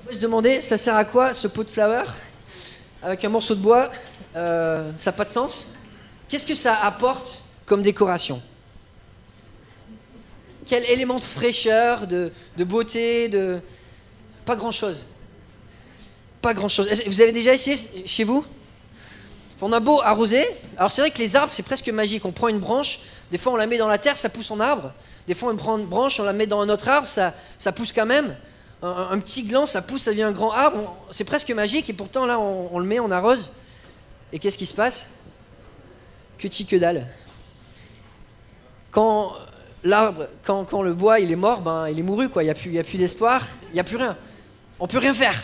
On peut se demander, ça sert à quoi ce pot de flower avec un morceau de bois? Ça n'a pas de sens. Qu'est-ce que ça apporte comme décoration? Quel élément de fraîcheur, de beauté, de... Pas grand-chose. Pas grand-chose. Vous avez déjà essayé chez vous? On a beau arroser. Alors c'est vrai que les arbres, c'est presque magique. On prend une branche, des fois on la met dans la terre, ça pousse en arbre. Des fois on prend une branche, on la met dans un autre arbre, ça pousse quand même. Un petit gland, ça pousse, ça devient un grand arbre. C'est presque magique et pourtant là, on le met, on arrose. Et qu'est-ce qui se passe? Que dalle. Quand l'arbre, quand le bois il est mort, ben, il est mouru, quoi. Il n'y a plus d'espoir, il n'y a plus rien. On peut rien faire.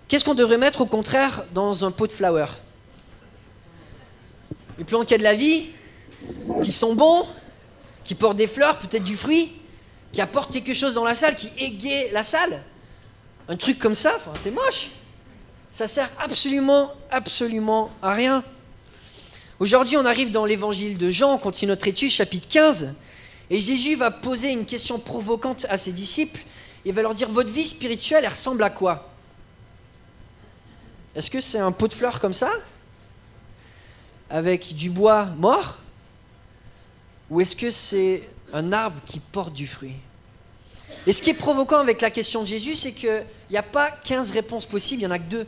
Qu'est-ce qu'on devrait mettre au contraire dans un pot de flower? Une plante qui a de la vie, qui sont bons, qui portent des fleurs, peut-être du fruit, qui apportent quelque chose dans la salle, qui égaye la salle. Un truc comme ça, c'est moche. Ça sert absolument à rien. Aujourd'hui, on arrive dans l'évangile de Jean, on continue notre étude, chapitre 15, et Jésus va poser une question provocante à ses disciples. Il va leur dire, votre vie spirituelle, elle ressemble à quoi? Est-ce que c'est un pot de fleurs comme ça, avec du bois mort? Ou est-ce que c'est un arbre qui porte du fruit? Et ce qui est provoquant avec la question de Jésus, c'est qu'il n'y a pas 15 réponses possibles, il n'y en a que 2.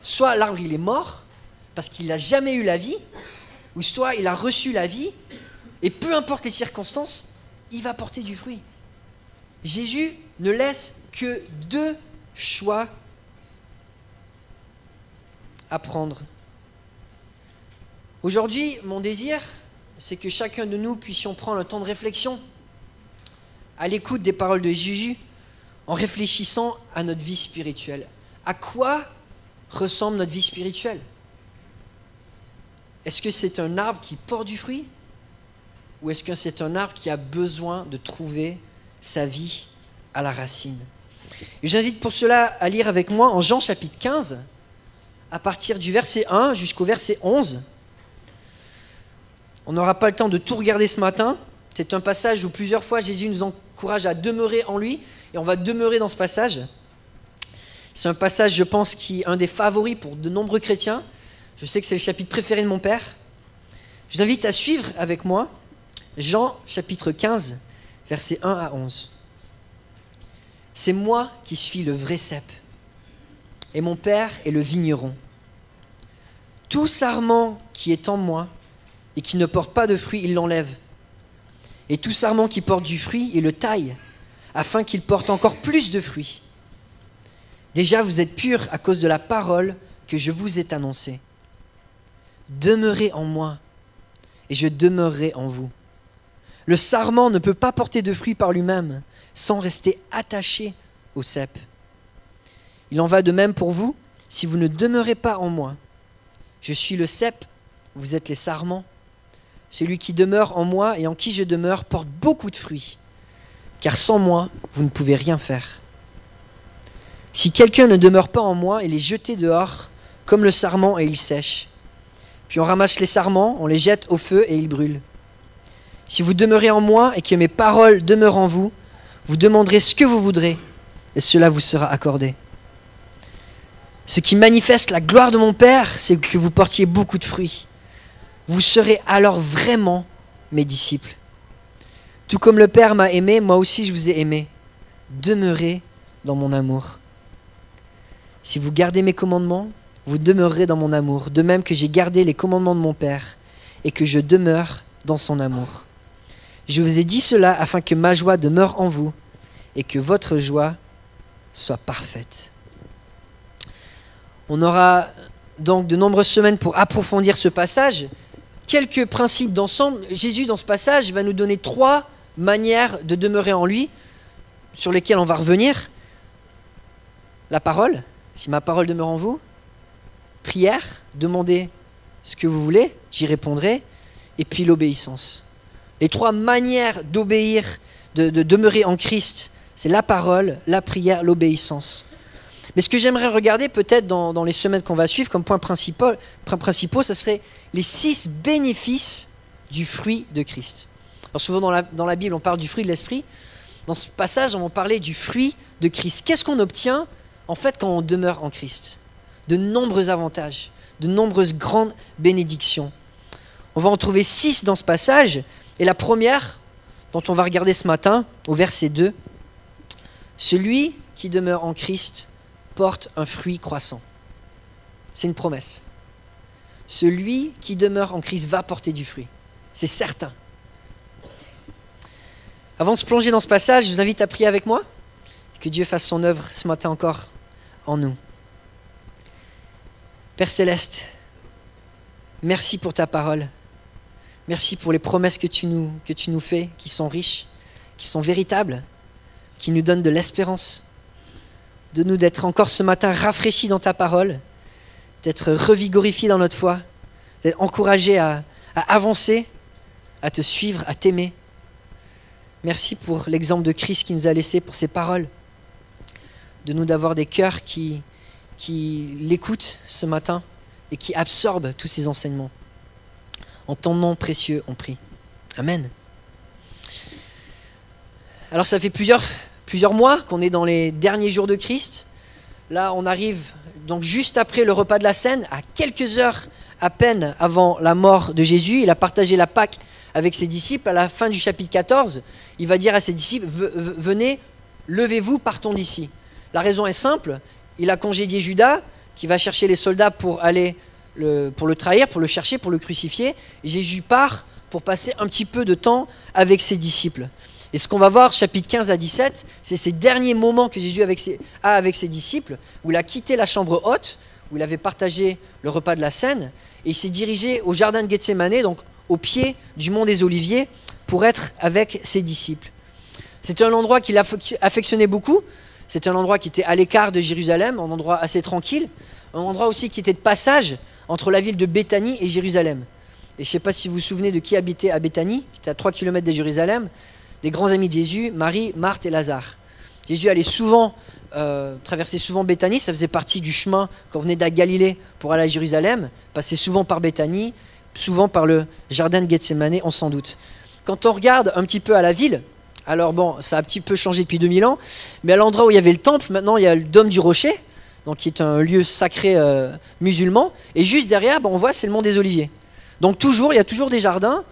Soit l'arbre il est mort, parce qu'il n'a jamais eu la vie, ou soit il a reçu la vie, et peu importe les circonstances, il va porter du fruit. Jésus ne laisse que 2 choix à prendre. Aujourd'hui, mon désir, c'est que chacun de nous puissions prendre un temps de réflexion à l'écoute des paroles de Jésus, en réfléchissant à notre vie spirituelle. À quoi ressemble notre vie spirituelle? Est-ce que c'est un arbre qui porte du fruit? Ou est-ce que c'est un arbre qui a besoin de trouver sa vie à la racine? Et j'invite pour cela à lire avec moi en Jean chapitre 15, à partir du verset 1 jusqu'au verset 11. On n'aura pas le temps de tout regarder ce matin. C'est un passage où plusieurs fois Jésus nous encourage à demeurer en lui, et on va demeurer dans ce passage. C'est un passage, je pense, qui est un des favoris pour de nombreux chrétiens. Je sais que c'est le chapitre préféré de mon père. Je vous invite à suivre avec moi Jean chapitre 15, versets 1 à 11. C'est moi qui suis le vrai cep, et mon père est le vigneron. Tout sarment qui est en moi et qui ne porte pas de fruit, il l'enlève. Et tout sarment qui porte du fruit, il le taille, afin qu'il porte encore plus de fruits. Déjà, vous êtes purs à cause de la parole que je vous ai annoncée. Demeurez en moi, et je demeurerai en vous. Le sarment ne peut pas porter de fruits par lui-même, sans rester attaché au cep. Il en va de même pour vous, si vous ne demeurez pas en moi. Je suis le cep, vous êtes les sarments. Celui qui demeure en moi et en qui je demeure porte beaucoup de fruits, car sans moi, vous ne pouvez rien faire. Si quelqu'un ne demeure pas en moi, il est jeté dehors, comme le sarment, et il sèche. Puis on ramasse les sarments, on les jette au feu et ils brûlent. Si vous demeurez en moi et que mes paroles demeurent en vous, vous demanderez ce que vous voudrez, et cela vous sera accordé. Ce qui manifeste la gloire de mon Père, c'est que vous portiez beaucoup de fruits. Vous serez alors vraiment mes disciples. Tout comme le Père m'a aimé, moi aussi je vous ai aimé. Demeurez dans mon amour. Si vous gardez mes commandements, vous demeurerez dans mon amour, de même que j'ai gardé les commandements de mon Père et que je demeure dans son amour. Je vous ai dit cela afin que ma joie demeure en vous et que votre joie soit parfaite. On aura donc de nombreuses semaines pour approfondir ce passage. Quelques principes d'ensemble. Jésus, dans ce passage, va nous donner 3 manières de demeurer en lui, sur lesquelles on va revenir. La parole, si ma parole demeure en vous. Prière, demandez ce que vous voulez, j'y répondrai. Et puis l'obéissance. Les 3 manières d'obéir, de demeurer en Christ, c'est la parole, la prière, l'obéissance. Mais ce que j'aimerais regarder peut-être dans les semaines qu'on va suivre comme points principaux, ce serait les 6 bénéfices du fruit de Christ. Alors souvent dans la Bible, on parle du fruit de l'esprit. Dans ce passage, on va parler du fruit de Christ. Qu'est-ce qu'on obtient en fait quand on demeure en Christ? De nombreux avantages, de nombreuses grandes bénédictions. On va en trouver 6 dans ce passage. Et la première, dont on va regarder ce matin, au verset 2, celui qui demeure en Christ porte un fruit croissant. C'est une promesse. Celui qui demeure en Christ va porter du fruit. C'est certain. Avant de se plonger dans ce passage, je vous invite à prier avec moi. Que Dieu fasse son œuvre ce matin encore en nous. Père Céleste, merci pour ta parole. Merci pour les promesses que tu nous fais, qui sont riches, qui sont véritables, qui nous donnent de l'espérance. De nous d'être encore ce matin rafraîchis dans ta parole, d'être revigorifiés dans notre foi, d'être encouragés à avancer, à te suivre, à t'aimer. Merci pour l'exemple de Christ qui nous a laissé, pour ses paroles. De nous d'avoir des cœurs qui l'écoutent ce matin et qui absorbent tous ces enseignements. En ton nom précieux, on prie. Amen. Alors ça fait plusieurs mois qu'on est dans les derniers jours de Christ. Là, on arrive donc juste après le repas de la Cène, à quelques heures à peine avant la mort de Jésus. Il a partagé la Pâque avec ses disciples. À la fin du chapitre 14, il va dire à ses disciples, venez, levez-vous, partons d'ici. La raison est simple, il a congédié Judas, qui va chercher les soldats pour aller pour le trahir, pour le chercher, pour le crucifier. Et Jésus part pour passer un petit peu de temps avec ses disciples. Et ce qu'on va voir, chapitre 15 à 17, c'est ces derniers moments que Jésus a avec ses disciples, où il a quitté la chambre haute, où il avait partagé le repas de la Cène, et il s'est dirigé au jardin de Gethsémanée, donc au pied du mont des Oliviers, pour être avec ses disciples. C'était un endroit qu'il affectionnait beaucoup. C'était un endroit qui était à l'écart de Jérusalem, un endroit assez tranquille, un endroit aussi qui était de passage entre la ville de Béthanie et Jérusalem. Et je ne sais pas si vous vous souvenez de qui habitait à Béthanie, qui était à 3 km de Jérusalem, des grands amis de Jésus, Marie, Marthe et Lazare. Jésus allait souvent, traversait souvent Béthanie, ça faisait partie du chemin quand on venait de la Galilée pour aller à Jérusalem, passait souvent par Béthanie, souvent par le jardin de Gethsémanée, on s'en doute. Quand on regarde un petit peu à la ville, alors bon, ça a un petit peu changé depuis 2000 ans, mais à l'endroit où il y avait le temple, maintenant il y a le dôme du rocher, donc qui est un lieu sacré musulman, et juste derrière, on voit, c'est le mont des Oliviers. Donc il y a toujours des jardins,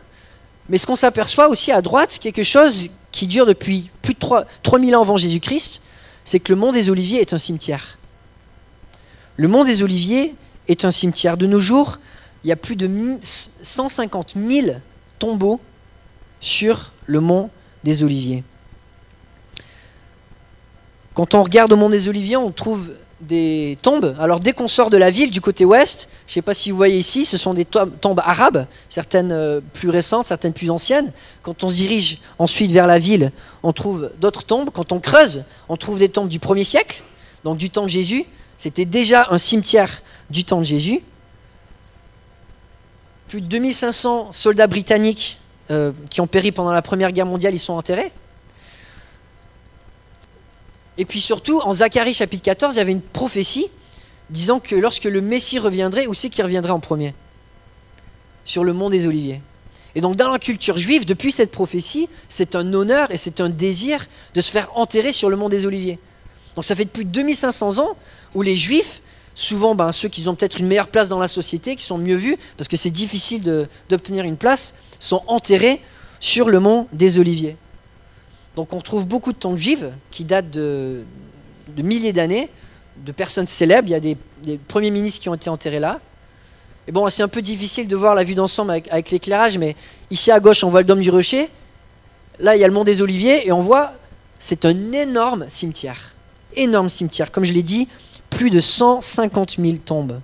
mais ce qu'on s'aperçoit aussi à droite, quelque chose qui dure depuis plus de 3000 ans avant Jésus-Christ, c'est que le mont des Oliviers est un cimetière. Le mont des Oliviers est un cimetière. De nos jours, il y a plus de 150 000 tombeaux sur le mont des Oliviers. Quand on regarde au mont des Oliviers, on trouve des tombes. Alors dès qu'on sort de la ville, du côté ouest, je ne sais pas si vous voyez ici, ce sont des tombes arabes, certaines plus récentes, certaines plus anciennes. Quand on se dirige ensuite vers la ville, on trouve d'autres tombes. Quand on creuse, on trouve des tombes du 1er siècle, donc du temps de Jésus. C'était déjà un cimetière du temps de Jésus. Plus de 2500 soldats britanniques qui ont péri pendant la Première Guerre mondiale, ils sont enterrés. Et puis surtout, en Zacharie chapitre 14, il y avait une prophétie disant que lorsque le Messie reviendrait, où c'est qu'il reviendrait en premier? Sur le mont des Oliviers. Et donc dans la culture juive, depuis cette prophétie, c'est un honneur et c'est un désir de se faire enterrer sur le mont des Oliviers. Donc ça fait depuis 2500 ans où les Juifs, souvent ceux qui ont peut-être une meilleure place dans la société, qui sont mieux vus, parce que c'est difficile d'obtenir une place, sont enterrés sur le mont des Oliviers. Donc on trouve beaucoup de tombes juives qui datent de milliers d'années, de personnes célèbres. Il y a des premiers ministres qui ont été enterrés là. Et bon, c'est un peu difficile de voir la vue d'ensemble avec l'éclairage, mais ici à gauche, on voit le dôme du rocher. Là, il y a le mont des Oliviers, et on voit, c'est un énorme cimetière. Énorme cimetière. Comme je l'ai dit, plus de 150 000 tombes.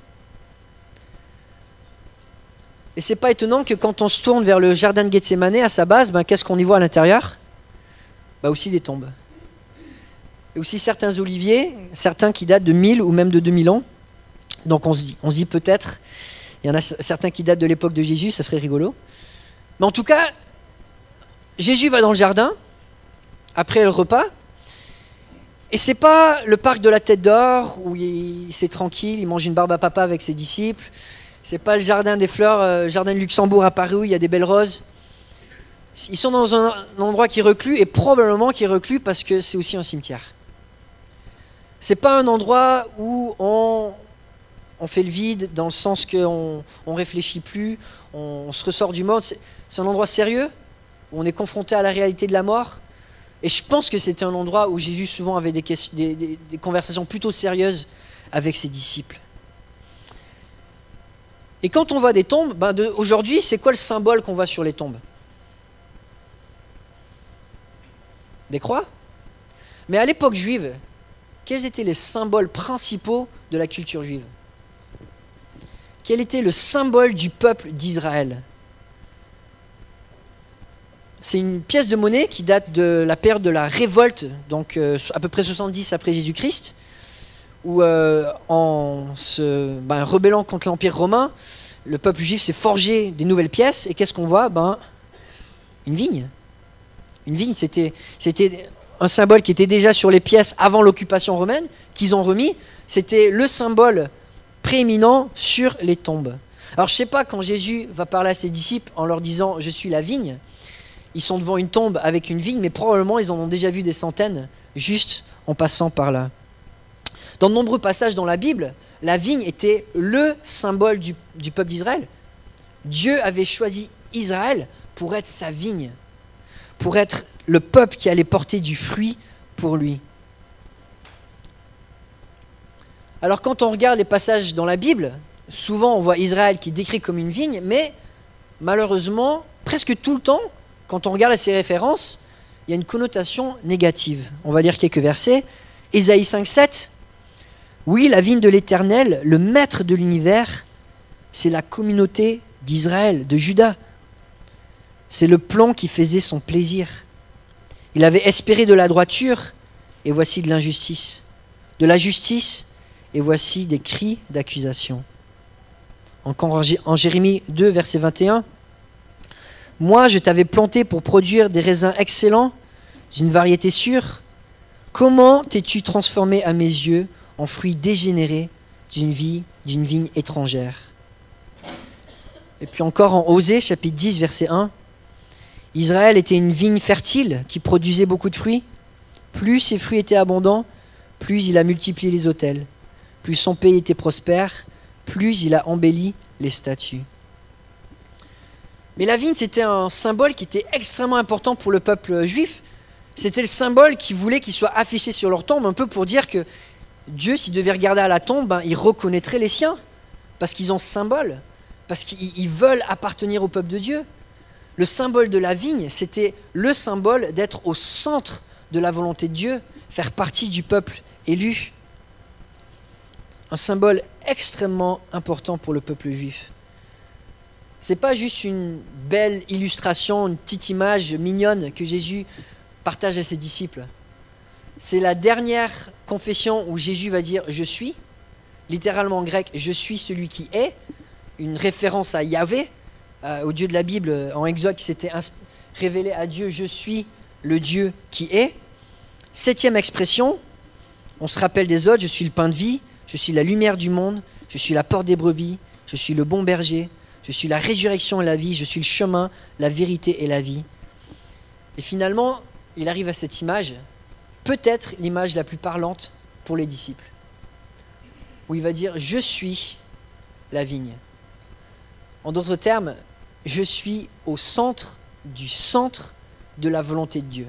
Et c'est pas étonnant que quand on se tourne vers le jardin de Gethsémanée, à sa base, qu'est-ce qu'on y voit à l'intérieur? Aussi des tombes. Et aussi certains oliviers, certains qui datent de 1000 ou même de 2000 ans. Donc on se dit peut-être, il y en a certains qui datent de l'époque de Jésus, ça serait rigolo. Mais en tout cas, Jésus va dans le jardin, après le repas, et c'est pas le parc de la Tête d'Or, où c'est tranquille, il mange une barbe à papa avec ses disciples, c'est pas le jardin des fleurs, jardin de Luxembourg à Paris, où il y a des belles roses. Ils sont dans un endroit qui est reclus, et probablement qui est reclus parce que c'est aussi un cimetière. C'est pas un endroit où on fait le vide, dans le sens qu'on ne réfléchit plus, on se ressort du monde. C'est un endroit sérieux, où on est confronté à la réalité de la mort. Et je pense que c'était un endroit où Jésus souvent avait des conversations plutôt sérieuses avec ses disciples. Et quand on voit des tombes, aujourd'hui, c'est quoi le symbole qu'on voit sur les tombes? Des croix? Mais à l'époque juive, quels étaient les symboles principaux de la culture juive? Quel était le symbole du peuple d'Israël? C'est une pièce de monnaie qui date de la période de la révolte, donc à peu près 70 après Jésus-Christ, où en se rebellant contre l'Empire romain, le peuple juif s'est forgé des nouvelles pièces, et qu'est-ce qu'on voit? Une vigne. Une vigne, c'était un symbole qui était déjà sur les pièces avant l'occupation romaine, qu'ils ont remis. C'était le symbole prééminent sur les tombes. Alors je ne sais pas, quand Jésus va parler à ses disciples en leur disant « je suis la vigne », ils sont devant une tombe avec une vigne, mais probablement ils en ont déjà vu des centaines, juste en passant par là. Dans de nombreux passages dans la Bible, la vigne était le symbole du peuple d'Israël. Dieu avait choisi Israël pour être sa vigne, pour être le peuple qui allait porter du fruit pour lui. Alors quand on regarde les passages dans la Bible, souvent on voit Israël qui est décrit comme une vigne, mais malheureusement, presque tout le temps, quand on regarde ces références, il y a une connotation négative. On va lire quelques versets. Ésaïe 5,7. Oui, la vigne de l'Éternel, le maître de l'univers, c'est la communauté d'Israël, de Juda. C'est le plan qui faisait son plaisir. Il avait espéré de la droiture, et voici de l'injustice. De la justice, et voici des cris d'accusation. Encore en Jérémie 2, verset 21. Moi, je t'avais planté pour produire des raisins excellents, d'une variété sûre. Comment t'es-tu transformé à mes yeux en fruits dégénérés d'une vigne étrangère? Et puis encore en Osée, chapitre 10, verset 1. Israël était une vigne fertile qui produisait beaucoup de fruits. Plus ses fruits étaient abondants, plus il a multiplié les autels. Plus son pays était prospère, plus il a embelli les statues. Mais la vigne, c'était un symbole qui était extrêmement important pour le peuple juif. C'était le symbole qu'ils voulaient qu'il soit affiché sur leur tombe, un peu pour dire que Dieu, s'il devait regarder à la tombe, il reconnaîtrait les siens, parce qu'ils ont ce symbole, parce qu'ils veulent appartenir au peuple de Dieu. Le symbole de la vigne, c'était le symbole d'être au centre de la volonté de Dieu, faire partie du peuple élu. Un symbole extrêmement important pour le peuple juif. C'est pas juste une belle illustration, une petite image mignonne que Jésus partage à ses disciples. C'est la dernière confession où Jésus va dire « je suis », littéralement en grec « je suis celui qui est », une référence à Yahvé, au Dieu de la Bible, en Exode, qui s'était révélé à Dieu « je suis le Dieu qui est ». 7e expression, on se rappelle des autres « je suis le pain de vie »,« je suis la lumière du monde »,« je suis la porte des brebis »,« je suis le bon berger », je suis la résurrection et la vie, je suis le chemin, la vérité et la vie. Et finalement, il arrive à cette image, peut-être l'image la plus parlante pour les disciples, où il va dire « je suis la vigne ». En d'autres termes, je suis au centre de la volonté de Dieu.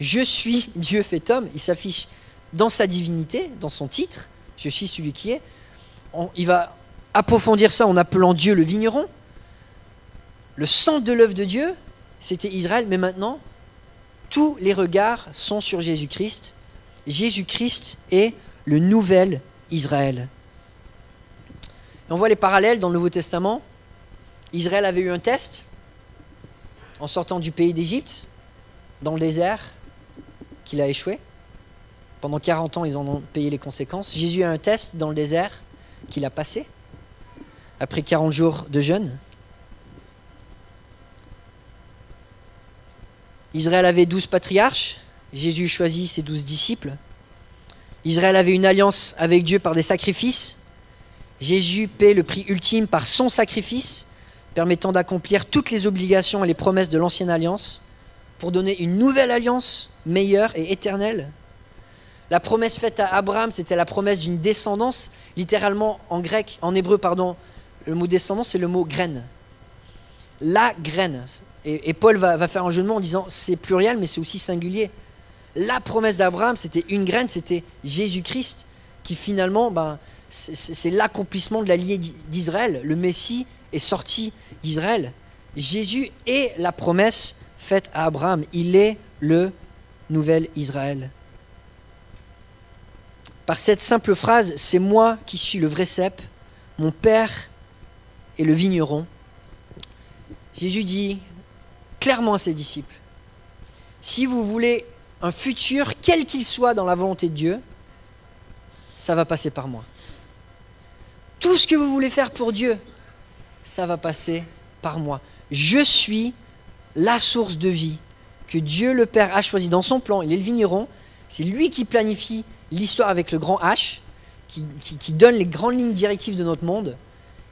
Je suis Dieu fait homme, il s'affiche dans sa divinité, dans son titre, je suis celui qui est. Il va approfondir ça en appelant Dieu le vigneron. Le centre de l'œuvre de Dieu, c'était Israël, mais maintenant, tous les regards sont sur Jésus-Christ. Jésus-Christ est le nouvel Israël. Et on voit les parallèles dans le Nouveau Testament. Israël avait eu un test en sortant du pays d'Égypte, dans le désert, qu'il a échoué. Pendant 40 ans, ils en ont payé les conséquences. Jésus a un test dans le désert qu'il a passé, après 40 jours de jeûne. Israël avait 12 patriarches, Jésus choisit ses 12 disciples. Israël avait une alliance avec Dieu par des sacrifices. Jésus paie le prix ultime par son sacrifice, permettant d'accomplir toutes les obligations et les promesses de l'ancienne alliance pour donner une nouvelle alliance meilleure et éternelle. La promesse faite à Abraham, c'était la promesse d'une descendance. Littéralement, en grec, en hébreu, pardon, le mot descendance, c'est le mot graine. La graine. Et Paul va faire un jeu de mots en disant, c'est pluriel, mais c'est aussi singulier. La promesse d'Abraham, c'était une graine, c'était Jésus-Christ, qui finalement, c'est l'accomplissement de la lignée d'Israël. Le Messie est sorti d'Israël. Jésus est la promesse faite à Abraham. Il est le nouvel Israël. Par cette simple phrase, c'est moi qui suis le vrai cep, mon père est le vigneron. Jésus dit clairement à ses disciples, si vous voulez un futur, quel qu'il soit dans la volonté de Dieu, ça va passer par moi. Tout ce que vous voulez faire pour Dieu, ça va passer par moi. Je suis la source de vie que Dieu le Père a choisi dans son plan. Il est le vigneron, c'est lui qui planifie l'histoire avec le grand H, qui donne les grandes lignes directives de notre monde.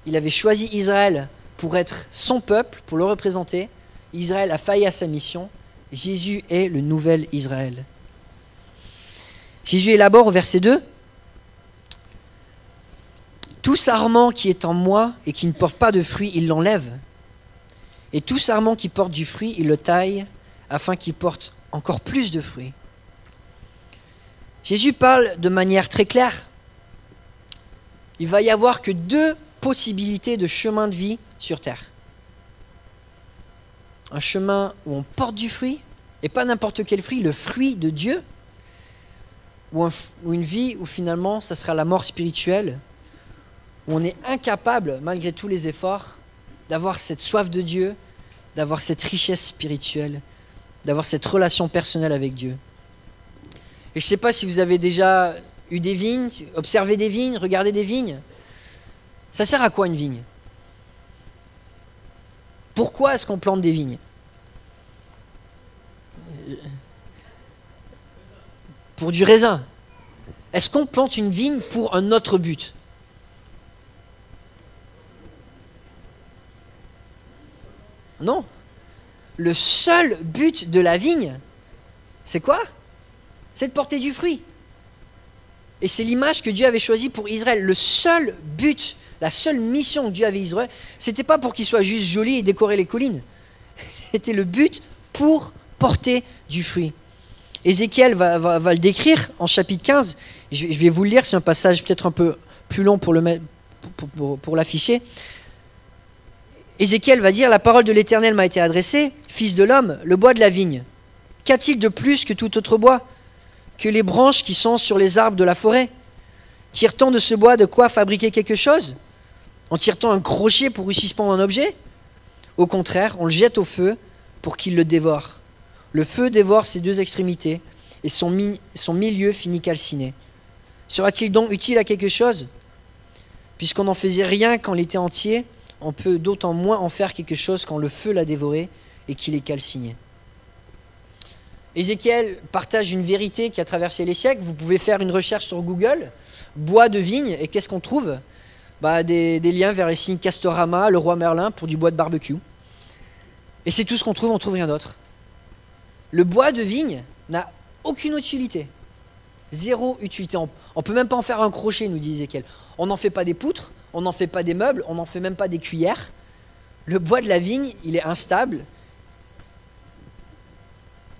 Il avait choisi Israël pour être son peuple, pour le représenter. Israël a failli à sa mission. Jésus est le nouvel Israël. Jésus élabore au verset 2. Tout sarment qui est en moi et qui ne porte pas de fruit, il l'enlève. Et tout sarment qui porte du fruit, il le taille afin qu'il porte encore plus de fruits. Jésus parle de manière très claire. Il va y avoir que 2 possibilités de chemin de vie sur terre. Un chemin où on porte du fruit, et pas n'importe quel fruit, le fruit de Dieu, ou une vie où finalement ça sera la mort spirituelle, où on est incapable, malgré tous les efforts, d'avoir cette soif de Dieu, d'avoir cette richesse spirituelle, d'avoir cette relation personnelle avec Dieu. Et je ne sais pas si vous avez déjà eu des vignes, observé des vignes, regardé des vignes. Ça sert à quoi une vigne? Pourquoi est-ce qu'on plante des vignes? Pour du raisin. Est-ce qu'on plante une vigne pour un autre but? Non. Le seul but de la vigne, c'est quoi? C'est de porter du fruit. Et c'est l'image que Dieu avait choisie pour Israël. Le seul but, la seule mission que Dieu avait Israël, c'était pas pour qu'il soit juste joli et décorer les collines. C'était le but pour porter du fruit. Ézéchiel va le décrire en chapitre 15. Je vais vous le lire, c'est un passage peut-être un peu plus long pour l'afficher. Ézéchiel va dire, la parole de l'Éternel m'a été adressée, fils de l'homme, le bois de la vigne. Qu'a-t-il de plus que tout autre bois? Que les branches qui sont sur les arbres de la forêt? Tire-t-on de ce bois de quoi fabriquer quelque chose? En tire-t-on un crochet pour y suspendre un objet? Au contraire, on le jette au feu pour qu'il le dévore. Le feu dévore ses 2 extrémités et son milieu finit calciné. Sera-t-il donc utile à quelque chose? Puisqu'on n'en faisait rien quand il était entier, on peut d'autant moins en faire quelque chose quand le feu l'a dévoré et qu'il est calciné. Ézéchiel partage une vérité qui a traversé les siècles. Vous pouvez faire une recherche sur Google, bois de vigne, et qu'est-ce qu'on trouve? Des liens vers les signes Castorama, le roi Merlin, pour du bois de barbecue. Et c'est tout ce qu'on trouve, on ne trouve rien d'autre. Le bois de vigne n'a aucune utilité. 0 utilité. On ne peut même pas en faire un crochet, nous dit Ézéchiel. On n'en fait pas des poutres, on n'en fait pas des meubles, on n'en fait même pas des cuillères. Le bois de la vigne, il est instable.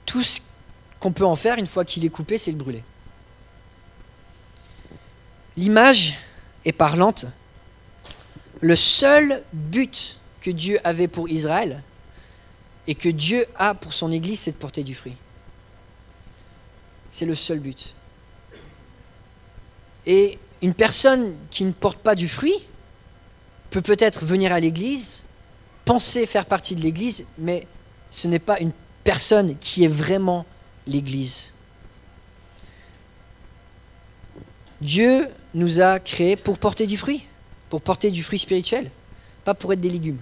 Tout ce qu'on peut en faire, une fois qu'il est coupé, c'est le brûler. L'image est parlante. Le seul but que Dieu avait pour Israël et que Dieu a pour son Église, c'est de porter du fruit. C'est le seul but. Et une personne qui ne porte pas du fruit peut peut-être venir à l'Église, penser faire partie de l'Église, mais ce n'est pas une personne qui est vraiment l'Église. Dieu nous a créés pour porter du fruit spirituel, pas pour être des légumes.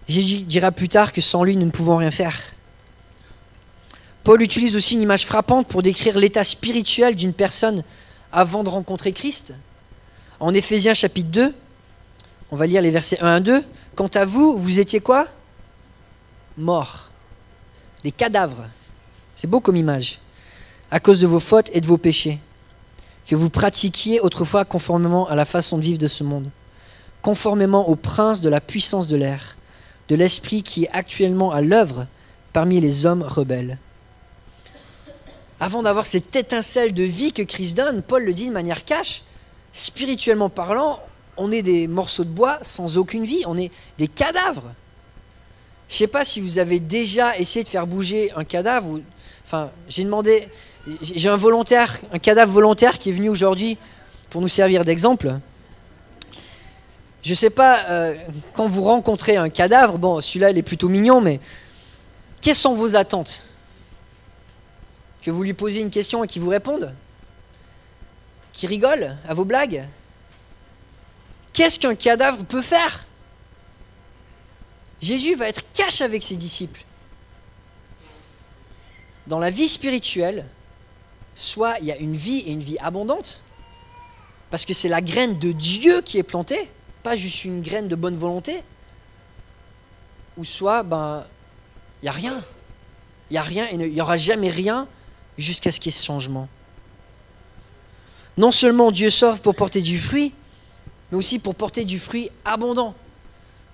Jésus dira plus tard que sans lui, nous ne pouvons rien faire. Paul utilise aussi une image frappante pour décrire l'état spirituel d'une personne avant de rencontrer Christ. En Éphésiens chapitre 2, On va lire les versets 1 à 2. Quant à vous, vous étiez quoi? Morts. Des cadavres. C'est beau comme image. À cause de vos fautes et de vos péchés, que vous pratiquiez autrefois conformément à la façon de vivre de ce monde, conformément au prince de la puissance de l'air, de l'esprit qui est actuellement à l'œuvre parmi les hommes rebelles. Avant d'avoir cette étincelle de vie que Christ donne, Paul le dit de manière cash, spirituellement parlant, on est des morceaux de bois sans aucune vie, on est des cadavres. Je ne sais pas si vous avez déjà essayé de faire bouger un cadavre. Enfin, j'ai un cadavre volontaire qui est venu aujourd'hui pour nous servir d'exemple. Je ne sais pas, quand vous rencontrez un cadavre, bon, celui-là, il est plutôt mignon, mais quelles sont vos attentes? Que vous lui posiez une question et qu'il vous réponde? Qu'il rigole à vos blagues? Qu'est-ce qu'un cadavre peut faire? Jésus va être cash avec ses disciples. Dans la vie spirituelle, soit il y a une vie et une vie abondante, parce que c'est la graine de Dieu qui est plantée, pas juste une graine de bonne volonté, ou soit, il n'y a rien. Il n'y a rien et il n'y aura jamais rien jusqu'à ce qu'il y ait ce changement. Non seulement Dieu sauve pour porter du fruit, mais aussi pour porter du fruit abondant.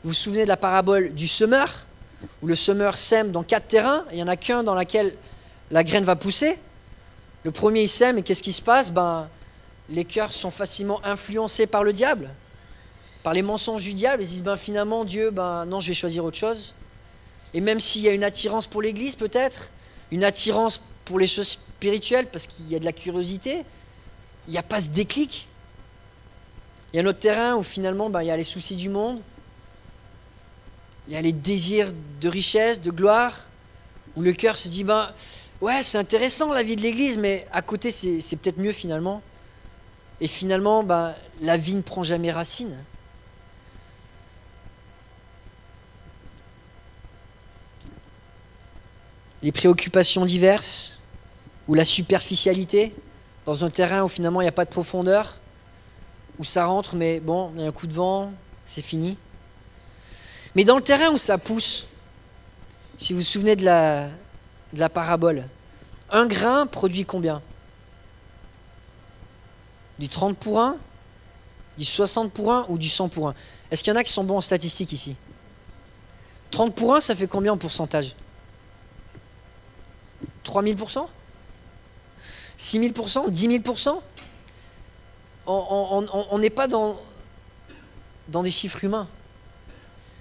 Vous vous souvenez de la parabole du semeur, où le semeur sème dans 4 terrains, et il n'y en a qu'un dans lequel la graine va pousser. Le premier, il sème, et qu'est-ce qui se passe? Les cœurs sont facilement influencés par le diable, par les mensonges du diable. Ils disent, finalement, Dieu, non, je vais choisir autre chose. Et même s'il y a une attirance pour l'Église, peut-être, une attirance pour les choses spirituelles, parce qu'il y a de la curiosité, il n'y a pas ce déclic. Il y a un autre terrain où finalement, il y a les soucis du monde, il y a les désirs de richesse, de gloire, où le cœur se dit, ouais, c'est intéressant la vie de l'Église, mais à côté, c'est peut-être mieux finalement. Et finalement, la vie ne prend jamais racine. Les préoccupations diverses, ou la superficialité, dans un terrain où finalement il n'y a pas de profondeur, où ça rentre, mais bon, il y a un coup de vent, c'est fini. Mais dans le terrain où ça pousse, si vous vous souvenez de la parabole, un grain produit combien? Du 30 pour 1, du 60 pour 1 ou du 100 pour 1? Est-ce qu'il y en a qui sont bons en statistiques ici? 30 pour 1, ça fait combien en pourcentage? 3000%? 6000%? 10 000%? On n'est pas dans des chiffres humains.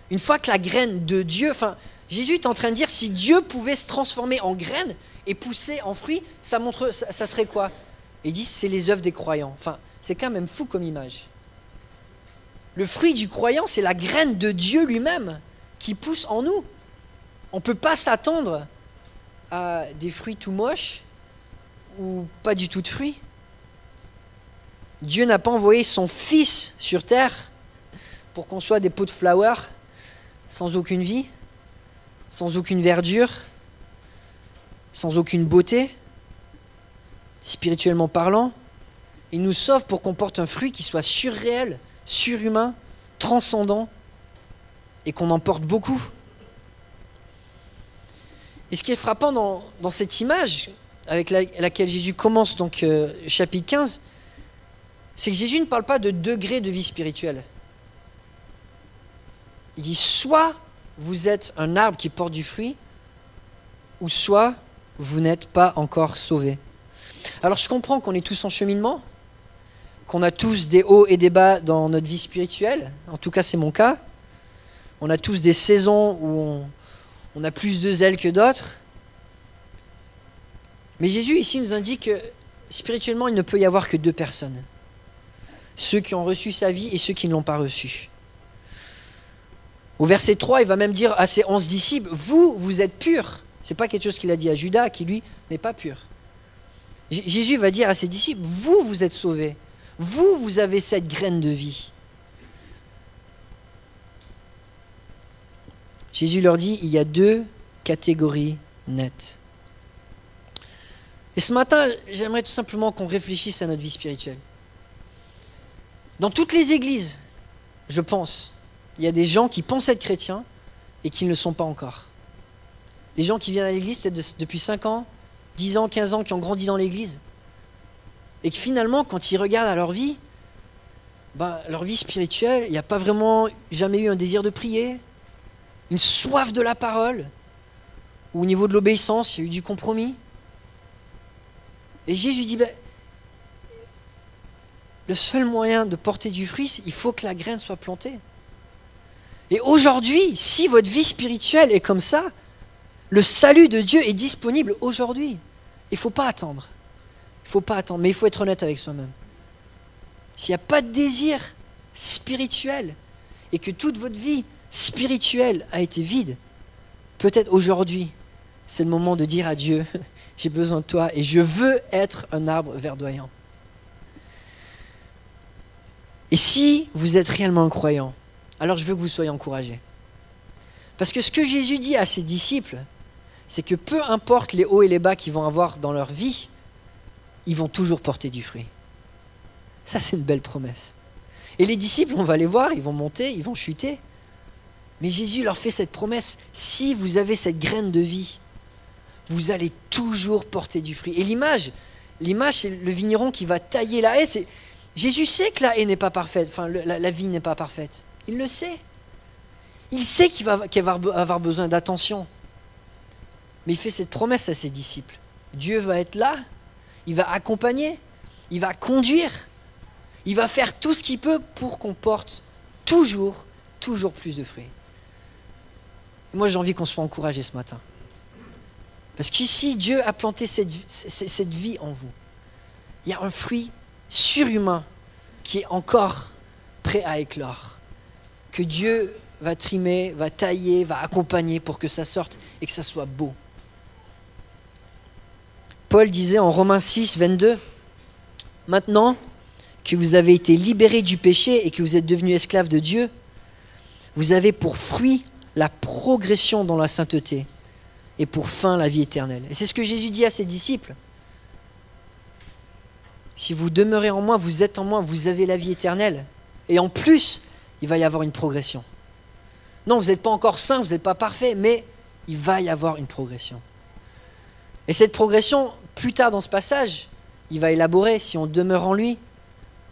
Une fois que la graine de Dieu, Jésus est en train de dire, si Dieu pouvait se transformer en graine et pousser en fruit, ça serait quoi? Et il dit, c'est les œuvres des croyants. C'est quand même fou comme image. Le fruit du croyant, c'est la graine de Dieu lui-même qui pousse en nous. On ne peut pas s'attendre à des fruits tout moches ou pas du tout de fruits. Dieu n'a pas envoyé son Fils sur terre pour qu'on soit des pots de flowers sans aucune vie, sans aucune verdure, sans aucune beauté, spirituellement parlant. Il nous sauve pour qu'on porte un fruit qui soit surréel, surhumain, transcendant, et qu'on en porte beaucoup. Et ce qui est frappant dans cette image avec laquelle Jésus commence donc chapitre 15, c'est que Jésus ne parle pas de degré de vie spirituelle. Il dit soit vous êtes un arbre qui porte du fruit, ou soit vous n'êtes pas encore sauvés. Alors je comprends qu'on est tous en cheminement, qu'on a tous des hauts et des bas dans notre vie spirituelle, en tout cas c'est mon cas. On a tous des saisons où on a plus de zèle que d'autres. Mais Jésus ici nous indique que spirituellement il ne peut y avoir que 2 personnes. Ceux qui ont reçu sa vie et ceux qui ne l'ont pas reçu. Au verset 3, il va même dire à ses 11 disciples, vous êtes purs. Ce n'est pas quelque chose qu'il a dit à Judas, qui lui n'est pas pur. Jésus va dire à ses disciples, vous êtes sauvés. Vous avez cette graine de vie. Jésus leur dit, il y a 2 catégories nettes. Et ce matin, j'aimerais tout simplement qu'on réfléchisse à notre vie spirituelle. Dans toutes les églises, je pense, il y a des gens qui pensent être chrétiens et qui ne le sont pas encore. Des gens qui viennent à l'église peut-être depuis 5 ans, 10 ans, 15 ans, qui ont grandi dans l'église. Et que finalement, quand ils regardent à leur vie spirituelle, il n'y a pas vraiment jamais eu un désir de prier, une soif de la parole, ou au niveau de l'obéissance, il y a eu du compromis. Et Jésus dit, le seul moyen de porter du fruit, il faut que la graine soit plantée. Et aujourd'hui, si votre vie spirituelle est comme ça, le salut de Dieu est disponible aujourd'hui. Il ne faut pas attendre. Il ne faut pas attendre, mais il faut être honnête avec soi-même. S'il n'y a pas de désir spirituel et que toute votre vie spirituelle a été vide, peut-être aujourd'hui, c'est le moment de dire à Dieu, j'ai besoin de toi et je veux être un arbre verdoyant. Et si vous êtes réellement un croyant, alors je veux que vous soyez encouragés. Parce que ce que Jésus dit à ses disciples, c'est que peu importe les hauts et les bas qu'ils vont avoir dans leur vie, ils vont toujours porter du fruit. Ça, c'est une belle promesse. Et les disciples, on va les voir, ils vont monter, ils vont chuter. Mais Jésus leur fait cette promesse, si vous avez cette graine de vie, vous allez toujours porter du fruit. Et l'image, c'est le vigneron qui va tailler la haie. Jésus sait que la haie n'est pas parfaite, enfin la vie n'est pas parfaite. Il le sait. Il sait qu'elle va avoir besoin d'attention. Mais il fait cette promesse à ses disciples. Dieu va être là, il va accompagner, il va conduire, il va faire tout ce qu'il peut pour qu'on porte toujours plus de fruits. Et moi j'ai envie qu'on soit encouragés ce matin. Parce qu'ici, Dieu a planté cette vie en vous. Il y a un fruit surhumain qui est encore prêt à éclore. Que Dieu va trimer, va tailler, va accompagner pour que ça sorte et que ça soit beau. Paul disait en Romains 6, 22, « Maintenant que vous avez été libérés du péché et que vous êtes devenus esclaves de Dieu, vous avez pour fruit la progression dans la sainteté et pour fin la vie éternelle. » Et c'est ce que Jésus dit à ses disciples. Si vous demeurez en moi, vous êtes en moi, vous avez la vie éternelle. Et en plus, il va y avoir une progression. Non, vous n'êtes pas encore saint, vous n'êtes pas parfait, mais il va y avoir une progression. Et cette progression, plus tard dans ce passage, il va élaborer, si on demeure en lui,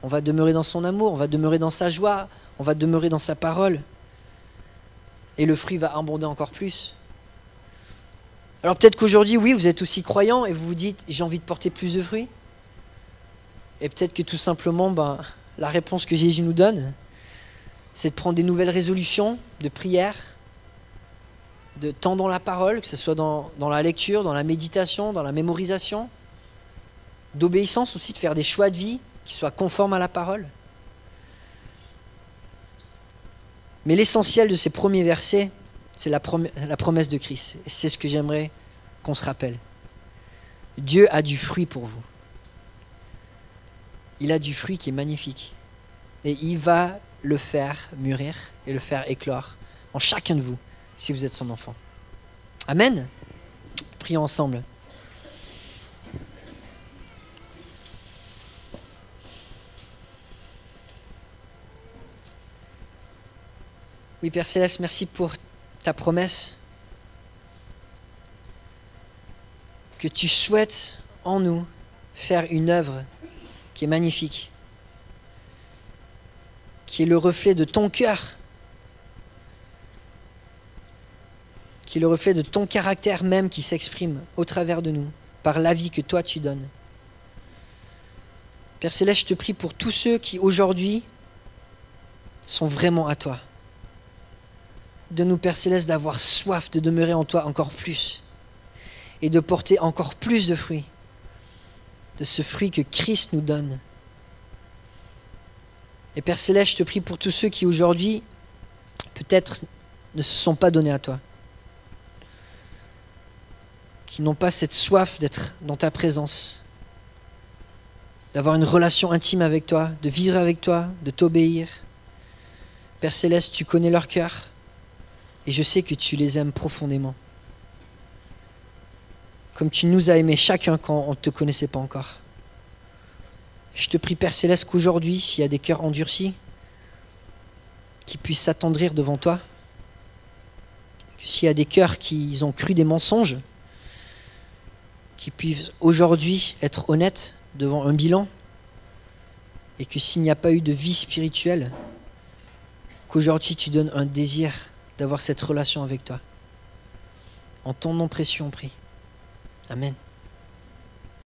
on va demeurer dans son amour, on va demeurer dans sa joie, on va demeurer dans sa parole. Et le fruit va abonder encore plus. Alors peut-être qu'aujourd'hui, oui, vous êtes aussi croyant et vous vous dites, j'ai envie de porter plus de fruits. Et peut-être que tout simplement, la réponse que Jésus nous donne, c'est de prendre des nouvelles résolutions de prière, de temps dans la parole, que ce soit dans la lecture, dans la méditation, dans la mémorisation, d'obéissance aussi, de faire des choix de vie qui soient conformes à la parole. Mais l'essentiel de ces premiers versets, c'est la promesse de Christ. Et c'est ce que j'aimerais qu'on se rappelle. Dieu a du fruit pour vous. Il a du fruit qui est magnifique. Et il va le faire mûrir et le faire éclore en chacun de vous, si vous êtes son enfant. Amen. Prions ensemble. Oui, Père Céleste, merci pour ta promesse que tu souhaites en nous faire une œuvre qui est magnifique, qui est le reflet de ton cœur, qui est le reflet de ton caractère même qui s'exprime au travers de nous, par la vie que toi tu donnes. Père Céleste, je te prie pour tous ceux qui aujourd'hui sont vraiment à toi. Donne-nous, Père Céleste, d'avoir soif de demeurer en toi encore plus et de porter encore plus de fruits, de ce fruit que Christ nous donne. Et Père Céleste, je te prie pour tous ceux qui aujourd'hui peut-être ne se sont pas donnés à toi, qui n'ont pas cette soif d'être dans ta présence, d'avoir une relation intime avec toi, de vivre avec toi, de t'obéir. Père Céleste, tu connais leur cœur et je sais que tu les aimes profondément. Comme tu nous as aimés chacun quand on ne te connaissait pas encore. Je te prie, Père Céleste, qu'aujourd'hui, s'il y a des cœurs endurcis, qui puissent s'attendrir devant toi. Que s'il y a des cœurs qui ont cru des mensonges, qui puissent aujourd'hui être honnêtes devant un bilan, et que s'il n'y a pas eu de vie spirituelle, qu'aujourd'hui tu donnes un désir d'avoir cette relation avec toi. En ton nom précieux, on prie. Amen.